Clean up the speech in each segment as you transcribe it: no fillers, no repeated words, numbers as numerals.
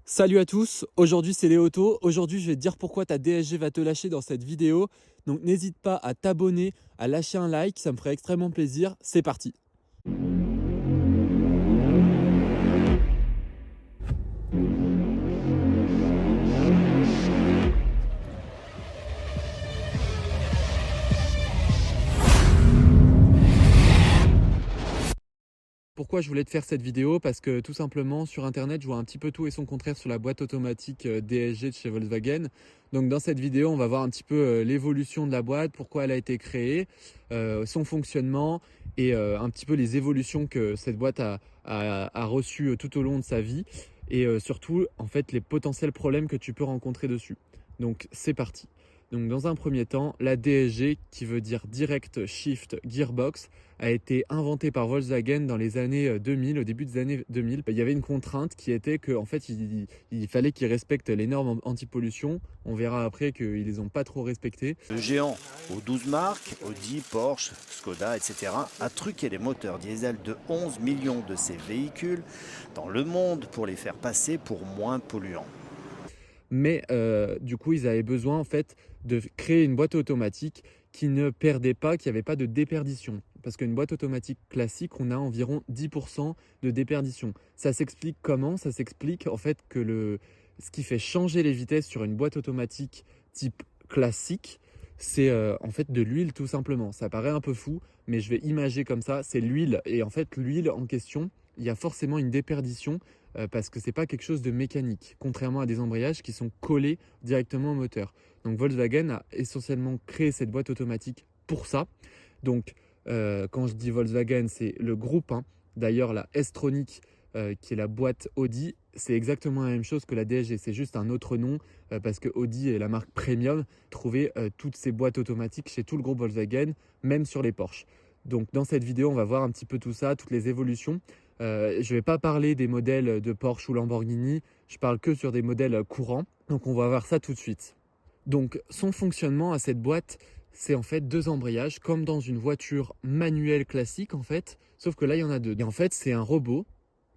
Salut à tous, aujourd'hui c'est Léoto. Aujourd'hui je vais te dire pourquoi ta DSG va te lâcher dans cette vidéo. Donc n'hésite pas à t'abonner, à lâcher un like, ça me ferait extrêmement plaisir. C'est parti. Pourquoi je voulais te faire cette vidéo? Parce que tout simplement sur internet je vois un petit peu tout et son contraire sur la boîte automatique DSG de chez Volkswagen. Donc dans cette vidéo on va voir un petit peu l'évolution de la boîte, pourquoi elle a été créée, son fonctionnement et un petit peu les évolutions que cette boîte a reçues tout au long de sa vie et surtout en fait les potentiels problèmes que tu peux rencontrer dessus. Donc c'est parti. Donc dans un premier temps, la DSG, qui veut dire Direct Shift Gearbox, a été inventée par Volkswagen dans les années 2000, au début des années 2000. Il y avait une contrainte qui était qu'en fait, il fallait qu'ils respectent les normes anti-pollution. On verra après qu'ils les ont pas trop respectées. Le géant aux 12 marques, Audi, Porsche, Skoda, etc., a truqué les moteurs diesel de 11 millions de ces véhicules dans le monde pour les faire passer pour moins polluants. Mais du coup, ils avaient besoin en fait de créer une boîte automatique qui ne perdait pas, qui n'avait pas de déperdition. Parce qu'une boîte automatique classique, on a environ 10% de déperdition. Ça s'explique comment? Ça s'explique en fait que ce qui fait changer les vitesses sur une boîte automatique type classique, c'est en fait de l'huile tout simplement. Ça paraît un peu fou, mais je vais imager comme ça, c'est l'huile. Et en fait, l'huile en question, il y a forcément une déperdition parce que ce n'est pas quelque chose de mécanique, contrairement à des embrayages qui sont collés directement au moteur. Donc Volkswagen a essentiellement créé cette boîte automatique pour ça. Donc quand je dis Volkswagen, c'est le groupe, hein. D'ailleurs la S-Tronic, qui est la boîte Audi, c'est exactement la même chose que la DSG, c'est juste un autre nom parce que Audi est la marque premium. Trouvez toutes ces boîtes automatiques chez tout le groupe Volkswagen, même sur les Porsche. Donc dans cette vidéo, on va voir un petit peu tout ça, toutes les évolutions. Je ne vais pas parler des modèles de Porsche ou Lamborghini, je parle que sur des modèles courants. Donc on va voir ça tout de suite. Donc son fonctionnement à cette boîte, c'est en fait deux embrayages comme dans une voiture manuelle classique en fait, sauf que là il y en a deux. Et en fait c'est un robot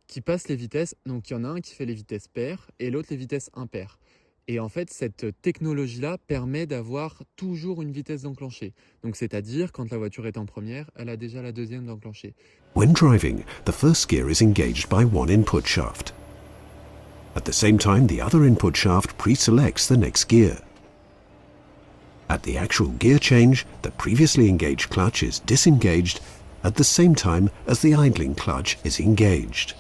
qui passe les vitesses, donc il y en a un qui fait les vitesses paires et l'autre les vitesses impaires. Et en fait, cette technologie-là permet d'avoir toujours une vitesse d'enclencher. Donc, c'est-à-dire, quand la voiture est en première, elle a déjà la deuxième d'enclencher. When driving, the first gear is engaged by one input shaft. At the same time, the other input shaft pre-selects the next gear. At the actual gear change, the previously engaged clutch is disengaged at the same time as the idling clutch is engaged.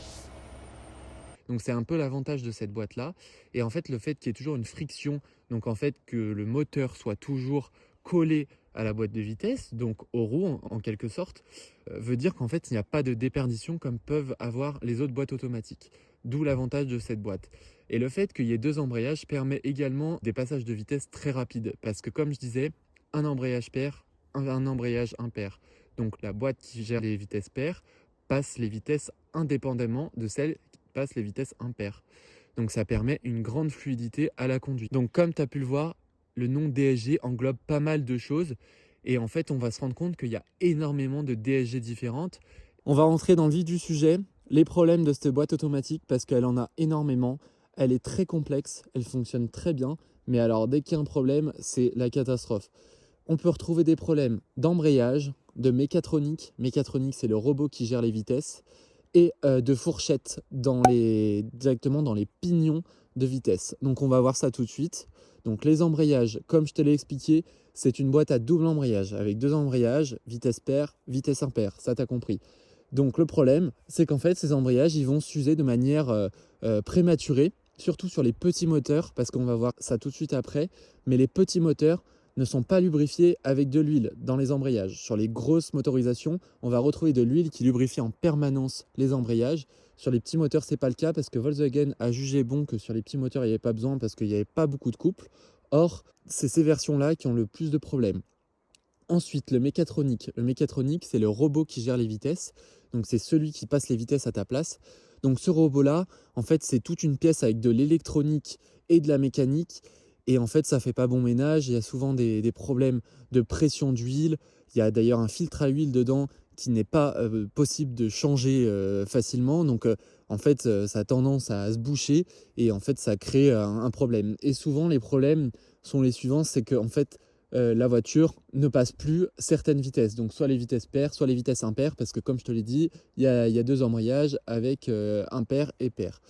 Donc c'est un peu l'avantage de cette boîte-là. Et en fait, le fait qu'il y ait toujours une friction, donc en fait que le moteur soit toujours collé à la boîte de vitesse, donc aux roues en quelque sorte, veut dire qu'en fait il n'y a pas de déperdition comme peuvent avoir les autres boîtes automatiques. D'où l'avantage de cette boîte. Et le fait qu'il y ait deux embrayages permet également des passages de vitesse très rapides. Parce que comme je disais, un embrayage pair, un embrayage impair. Donc la boîte qui gère les vitesses paires passe les vitesses indépendamment de celles passe les vitesses impaires. Donc ça permet une grande fluidité à la conduite. Donc comme tu as pu le voir, le nom DSG englobe pas mal de choses et en fait on va se rendre compte qu'il y a énormément de DSG différentes. On va rentrer dans le vif du sujet, les problèmes de cette boîte automatique parce qu'elle en a énormément, elle est très complexe, elle fonctionne très bien, mais alors dès qu'il y a un problème, c'est la catastrophe. On peut retrouver des problèmes d'embrayage, de mécatronique, mécatronique c'est le robot qui gère les vitesses, et de fourchettes directement dans les pignons de vitesse. Donc on va voir ça tout de suite. Donc les embrayages, comme je te l'ai expliqué, c'est une boîte à double embrayage avec deux embrayages, vitesse paire, vitesse impaire, ça t'as compris. Donc le problème, c'est qu'en fait ces embrayages, ils vont s'user de manière prématurée, surtout sur les petits moteurs, parce qu'on va voir ça tout de suite après, mais les petits moteurs ne sont pas lubrifiés avec de l'huile dans les embrayages. Sur les grosses motorisations, on va retrouver de l'huile qui lubrifie en permanence les embrayages. Sur les petits moteurs, ce n'est pas le cas parce que Volkswagen a jugé bon que sur les petits moteurs, il n'y avait pas besoin parce qu'il n'y avait pas beaucoup de couple. Or, c'est ces versions-là qui ont le plus de problèmes. Ensuite, le mécatronique. Le mécatronique, c'est le robot qui gère les vitesses. Donc, c'est celui qui passe les vitesses à ta place. Donc, ce robot-là, en fait, c'est toute une pièce avec de l'électronique et de la mécanique. Et en fait, ça ne fait pas bon ménage. Il y a souvent des problèmes de pression d'huile. Il y a d'ailleurs un filtre à huile dedans qui n'est pas possible de changer facilement. Donc en fait, ça a tendance à se boucher et en fait, ça crée un problème. Et souvent, les problèmes sont les suivants, c'est que en fait, la voiture ne passe plus certaines vitesses. Donc soit les vitesses paires, soit les vitesses impaires, parce que comme je te l'ai dit, il y a 2 embrayages avec impair et pair.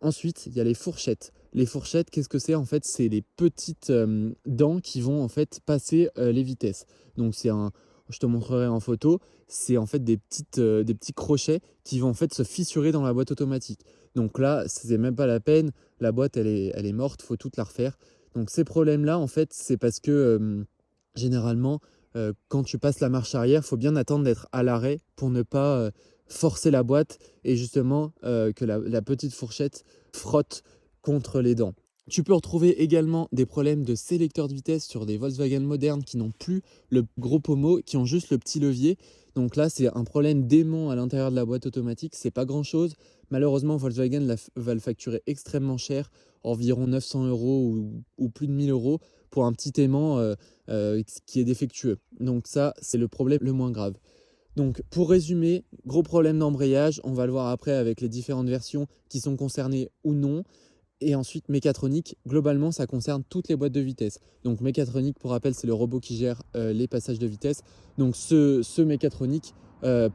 Ensuite, il y a les fourchettes. Les fourchettes, qu'est-ce que c'est? En fait, c'est les petites dents qui vont en fait passer les vitesses. Donc je te montrerai en photo, c'est en fait des petits crochets qui vont en fait se fissurer dans la boîte automatique. Donc là, c'est même pas la peine, la boîte elle est morte, faut toute la refaire. Donc ces problèmes-là, en fait, c'est parce que généralement, quand tu passes la marche arrière, il faut bien attendre d'être à l'arrêt pour ne pas forcer la boîte et justement que la petite fourchette frotte contre les dents. Tu peux retrouver également des problèmes de sélecteur de vitesse sur des Volkswagen modernes qui n'ont plus le gros pommeau, qui ont juste le petit levier. Donc là, c'est un problème d'aimant à l'intérieur de la boîte automatique. C'est pas grand-chose. Malheureusement, Volkswagen va le facturer extrêmement cher, environ 900 € ou plus de 1000 € pour un petit aimant qui est défectueux. Donc ça, c'est le problème le moins grave. Donc pour résumer, gros problème d'embrayage, on va le voir après avec les différentes versions qui sont concernées ou non. Et ensuite, mécatronique, globalement, ça concerne toutes les boîtes de vitesse. Donc mécatronique, pour rappel, c'est le robot qui gère les passages de vitesse. Donc ce mécatronique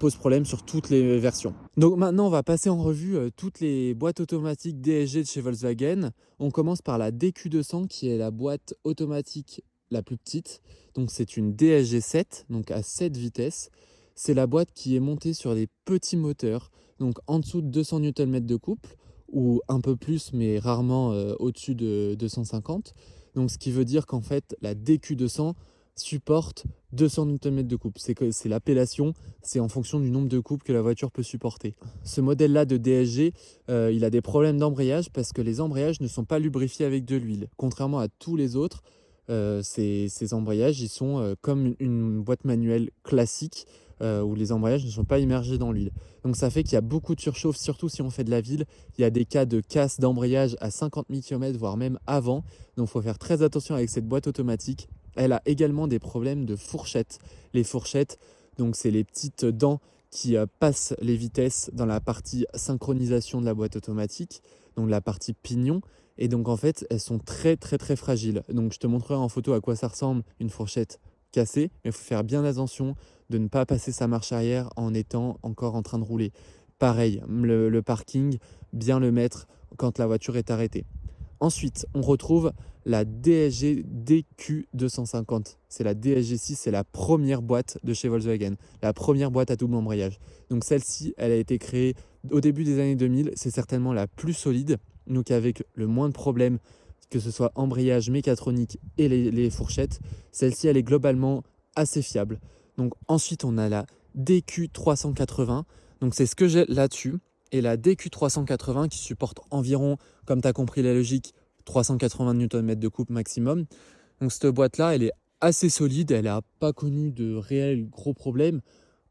pose problème sur toutes les versions. Donc maintenant, on va passer en revue toutes les boîtes automatiques DSG de chez Volkswagen. On commence par la DQ200 qui est la boîte automatique la plus petite. Donc c'est une DSG 7, donc à 7 vitesses. C'est la boîte qui est montée sur des petits moteurs, donc en dessous de 200 Nm de couple, ou un peu plus, mais rarement au-dessus de 250. Donc ce qui veut dire qu'en fait, la DQ200 supporte 200 Nm de couple. C'est l'appellation, c'est en fonction du nombre de couples que la voiture peut supporter. Ce modèle-là de DSG, il a des problèmes d'embrayage parce que les embrayages ne sont pas lubrifiés avec de l'huile. Contrairement à tous les autres, ces embrayages, ils sont comme une boîte manuelle classique, où les embrayages ne sont pas immergés dans l'huile. Donc ça fait qu'il y a beaucoup de surchauffe, surtout si on fait de la ville. Il y a des cas de casse d'embrayage à 50 000 km, voire même avant. Donc il faut faire très attention avec cette boîte automatique. Elle a également des problèmes de fourchettes. Les fourchettes, donc c'est les petites dents qui passent les vitesses dans la partie synchronisation de la boîte automatique, donc la partie pignon. Et donc en fait, elles sont très très très fragiles. Donc je te montrerai en photo à quoi ça ressemble une fourchette cassée, mais il faut faire bien attention de ne pas passer sa marche arrière en étant encore en train de rouler. Pareil, le parking, bien le mettre quand la voiture est arrêtée. Ensuite, on retrouve la DSG DQ250. C'est la DSG 6, c'est la première boîte de chez Volkswagen, la première boîte à double embrayage. Donc celle-ci, elle a été créée au début des années 2000, c'est certainement la plus solide, donc avec le moins de problèmes, que ce soit embrayage, mécatronique et les fourchettes. Celle-ci, elle est globalement assez fiable. Donc ensuite, on a la DQ380. Donc c'est ce que j'ai là-dessus. Et la DQ380 qui supporte environ, comme tu as compris la logique, 380 Nm de couple maximum. Donc cette boîte-là, elle est assez solide. Elle n'a pas connu de réels gros problèmes.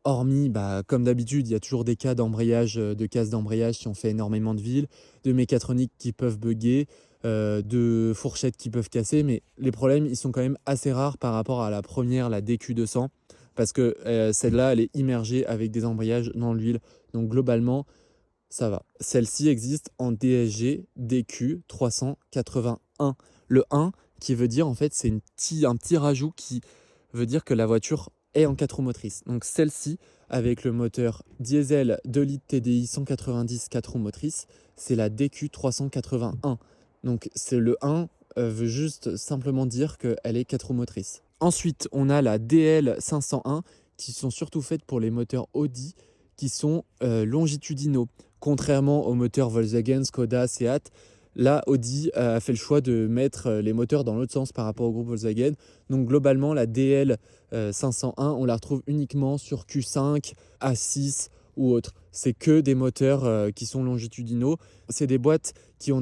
Hormis, comme d'habitude, il y a toujours des cas d'embrayage, de casse d'embrayage si on fait énormément de ville, de mécatronique qui peuvent bugger, de fourchettes qui peuvent casser. Mais les problèmes, ils sont quand même assez rares par rapport à la première, la DQ200. Parce que celle-là, elle est immergée avec des embrayages dans l'huile. Donc globalement, ça va. Celle-ci existe en DSG DQ 381. Le 1 qui veut dire en fait c'est un petit rajout qui veut dire que la voiture est en 4 roues motrices. Donc celle-ci avec le moteur diesel 2 litres TDI 190 4 roues motrices, c'est la DQ 381. Donc c'est le 1 veut juste simplement dire qu'elle est 4 roues motrices. Ensuite, on a la DL 501 qui sont surtout faites pour les moteurs Audi qui sont longitudinaux. Contrairement aux moteurs Volkswagen, Skoda, Seat, là Audi a fait le choix de mettre les moteurs dans l'autre sens par rapport au groupe Volkswagen. Donc globalement, la DL 501, on la retrouve uniquement sur Q5, A6 ou autre. C'est que des moteurs qui sont longitudinaux. C'est des boîtes qui ont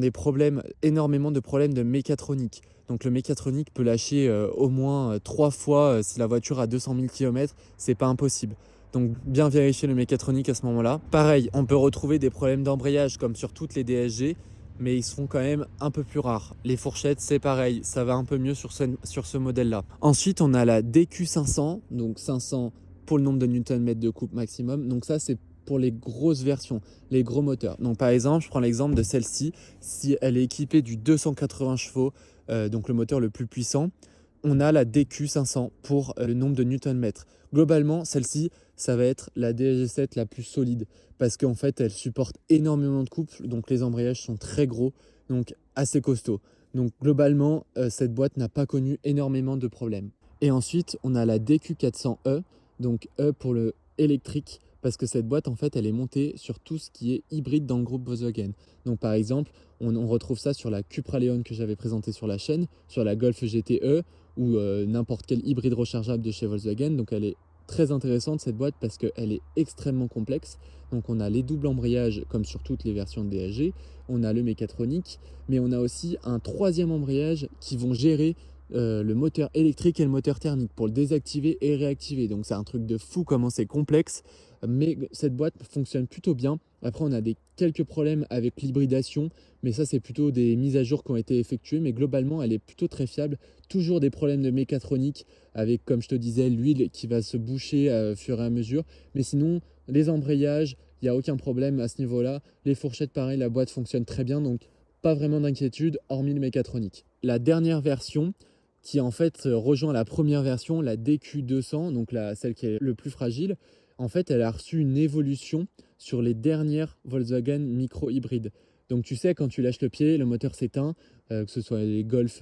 énormément de problèmes de mécatronique. Donc le mécatronique peut lâcher au moins 3 fois si la voiture a 200 000 km, c'est pas impossible. Donc bien vérifier le mécatronique à ce moment-là. Pareil, on peut retrouver des problèmes d'embrayage comme sur toutes les DSG, mais ils seront quand même un peu plus rares. Les fourchettes, c'est pareil, ça va un peu mieux sur ce modèle-là. Ensuite, on a la DQ500, donc 500 pour le nombre de Nm de coupe maximum. Donc ça, c'est pour les grosses versions, les gros moteurs. Donc par exemple, je prends l'exemple de celle-ci. Si elle est équipée du 280 chevaux, donc le moteur le plus puissant, on a la DQ500 pour le nombre de Nm. Globalement, celle-ci, ça va être la DSG7 la plus solide parce qu'en fait, elle supporte énormément de couple, donc les embrayages sont très gros, donc assez costauds. Donc globalement, cette boîte n'a pas connu énormément de problèmes. Et ensuite, on a la DQ400E, donc E pour le électrique, parce que cette boîte, en fait, elle est montée sur tout ce qui est hybride dans le groupe Volkswagen. Donc par exemple, on retrouve ça sur la Cupra Leon que j'avais présentée sur la chaîne, sur la Golf GTE ou n'importe quel hybride rechargeable de chez Volkswagen. Donc elle est très intéressante cette boîte parce qu'elle est extrêmement complexe. Donc on a les doubles embrayages comme sur toutes les versions de DSG, on a le mécatronique, mais on a aussi un troisième embrayage qui vont gérer le moteur électrique et le moteur thermique pour le désactiver et réactiver. Donc c'est un truc de fou comment c'est complexe, mais cette boîte fonctionne plutôt bien. Après on a quelques problèmes avec l'hybridation, mais ça c'est plutôt des mises à jour qui ont été effectuées, mais globalement elle est plutôt très fiable. Toujours des problèmes de mécatronique avec, comme je te disais, l'huile qui va se boucher au fur et à mesure, mais sinon les embrayages, il n'y a aucun problème à ce niveau-là. Les fourchettes pareil, la boîte fonctionne très bien, donc pas vraiment d'inquiétude hormis le mécatronique. La dernière version qui en fait rejoint la première version, la DQ200, donc celle qui est le plus fragile, en fait elle a reçu une évolution sur les dernières Volkswagen micro-hybrides. Donc tu sais, quand tu lâches le pied, le moteur s'éteint, que ce soit les Golf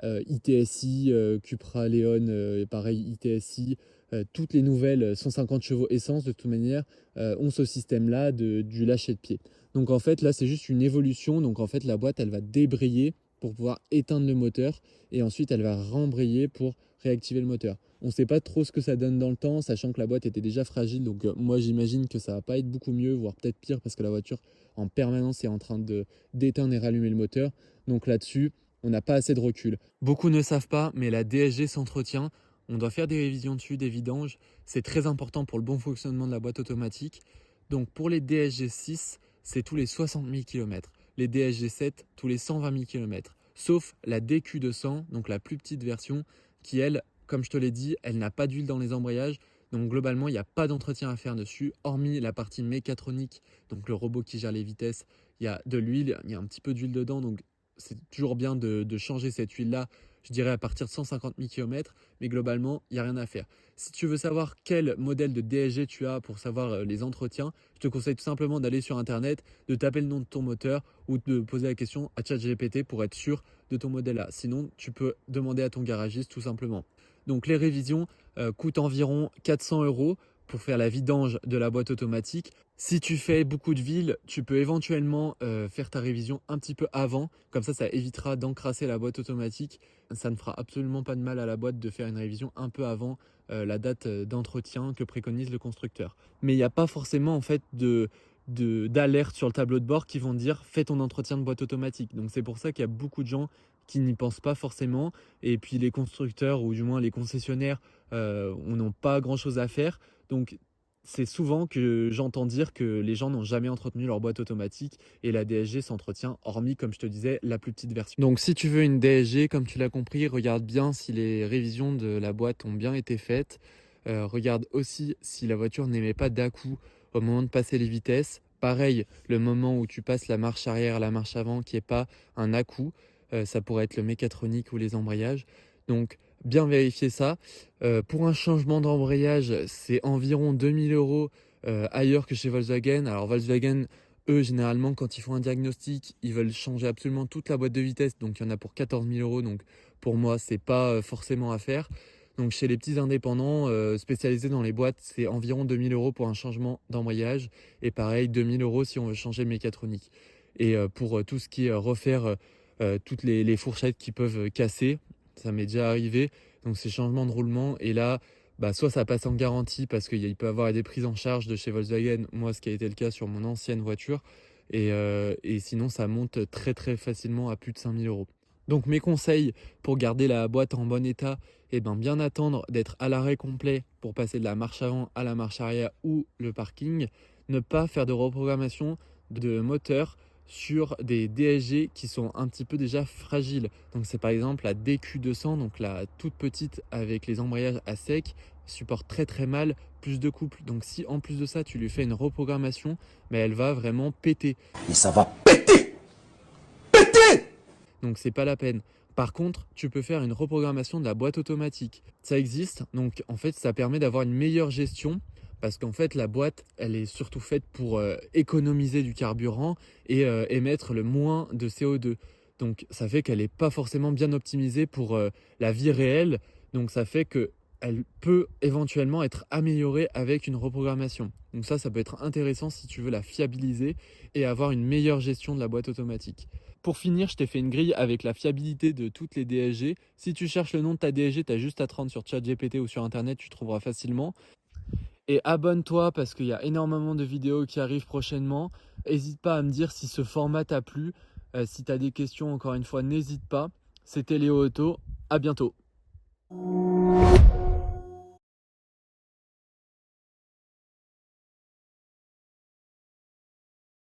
ITSI, Cupra Leon, pareil ITSI, toutes les nouvelles 150 chevaux essence de toute manière ont ce système-là du lâcher de pied. Donc en fait là c'est juste une évolution, donc en fait la boîte elle va débrayer pour pouvoir éteindre le moteur et ensuite elle va rembrayer pour réactiver le moteur. On ne sait pas trop ce que ça donne dans le temps, sachant que la boîte était déjà fragile, donc moi j'imagine que ça va pas être beaucoup mieux, voire peut-être pire parce que la voiture en permanence est en train d'éteindre et rallumer le moteur. Donc là-dessus, on n'a pas assez de recul. Beaucoup ne savent pas, mais la DSG s'entretient. On doit faire des révisions dessus, des vidanges. C'est très important pour le bon fonctionnement de la boîte automatique. Donc pour les DSG 6, c'est tous les 60 000 km. Les DSG 7, tous les 120 000 km. Sauf la DQ200, donc la plus petite version, qui elle, comme je te l'ai dit, elle n'a pas d'huile dans les embrayages. Donc globalement, il n'y a pas d'entretien à faire dessus, hormis la partie mécatronique, donc le robot qui gère les vitesses. Il y a de l'huile, il y a un petit peu d'huile dedans, donc c'est toujours bien de changer cette huile-là, je dirais à partir de 150 000 km, mais globalement, il n'y a rien à faire. Si tu veux savoir quel modèle de DSG tu as pour savoir les entretiens, je te conseille tout simplement d'aller sur Internet, de taper le nom de ton moteur ou de poser la question à ChatGPT pour être sûr de ton modèle-là. Sinon, tu peux demander à ton garagiste tout simplement. Donc les révisions coûtent environ 400 € pour faire la vidange de la boîte automatique. Si tu fais beaucoup de villes, tu peux éventuellement faire ta révision un petit peu avant. Comme ça évitera d'encrasser la boîte automatique. Ça ne fera absolument pas de mal à la boîte de faire une révision un peu avant la date d'entretien que préconise le constructeur. Mais il n'y a pas forcément en fait d'alerte sur le tableau de bord qui vont dire fais ton entretien de boîte automatique. Donc c'est pour ça qu'il y a beaucoup de gens qui n'y pensent pas forcément, et puis les constructeurs ou du moins les concessionnaires n'ont pas grand chose à faire. Donc c'est souvent que j'entends dire que les gens n'ont jamais entretenu leur boîte automatique et la DSG s'entretient, hormis, comme je te disais, la plus petite version. Donc si tu veux une DSG, comme tu l'as compris, regarde bien si les révisions de la boîte ont bien été faites. Regarde aussi si la voiture n'émet pas d'à-coups au moment de passer les vitesses. Pareil, le moment où tu passes la marche arrière à la marche avant, qui n'est pas un à-coup. Ça pourrait être le mécatronique ou les embrayages. Donc bien vérifier ça. Pour un changement d'embrayage, c'est environ 2000 € ailleurs que chez Volkswagen. Alors Volkswagen, eux, généralement, quand ils font un diagnostic, ils veulent changer absolument toute la boîte de vitesse. Donc il y en a pour 14 000 €. Donc pour moi, c'est pas forcément à faire. Donc chez les petits indépendants spécialisés dans les boîtes, c'est environ 2000 € pour un changement d'embrayage. Et pareil, 2000 € si on veut changer le mécatronique. Et pour tout ce qui est refaire toutes les fourchettes qui peuvent casser, ça m'est déjà arrivé, donc ces changements de roulement, et là soit ça passe en garantie parce qu'il peut y avoir des prises en charge de chez Volkswagen, moi ce qui a été le cas sur mon ancienne voiture, et sinon ça monte très très facilement à plus de 5000 €. Donc mes conseils pour garder la boîte en bon état, bien attendre d'être à l'arrêt complet pour passer de la marche avant à la marche arrière ou le parking, ne pas faire de reprogrammation de moteur sur des DSG qui sont un petit peu déjà fragiles. Donc c'est par exemple la DQ200, donc la toute petite avec les embrayages à sec, supporte très très mal plus de couples. Donc si en plus de ça tu lui fais une reprogrammation, mais elle va vraiment péter. Et ça va péter! Péter! Donc c'est pas la peine. Par contre, tu peux faire une reprogrammation de la boîte automatique. Ça existe, donc en fait ça permet d'avoir une meilleure gestion parce qu'en fait la boîte elle est surtout faite pour économiser du carburant et émettre le moins de CO2. Donc ça fait qu'elle n'est pas forcément bien optimisée pour la vie réelle. Donc ça fait qu'elle peut éventuellement être améliorée avec une reprogrammation. Donc ça peut être intéressant si tu veux la fiabiliser et avoir une meilleure gestion de la boîte automatique. Pour finir, je t'ai fait une grille avec la fiabilité de toutes les DSG. Si tu cherches le nom de ta DSG, tu as juste à te rendre sur ChatGPT ou sur Internet, tu trouveras facilement. Et abonne-toi parce qu'il y a énormément de vidéos qui arrivent prochainement. N'hésite pas à me dire si ce format t'a plu. Si tu as des questions, encore une fois, n'hésite pas. C'était Léo Auto. À bientôt.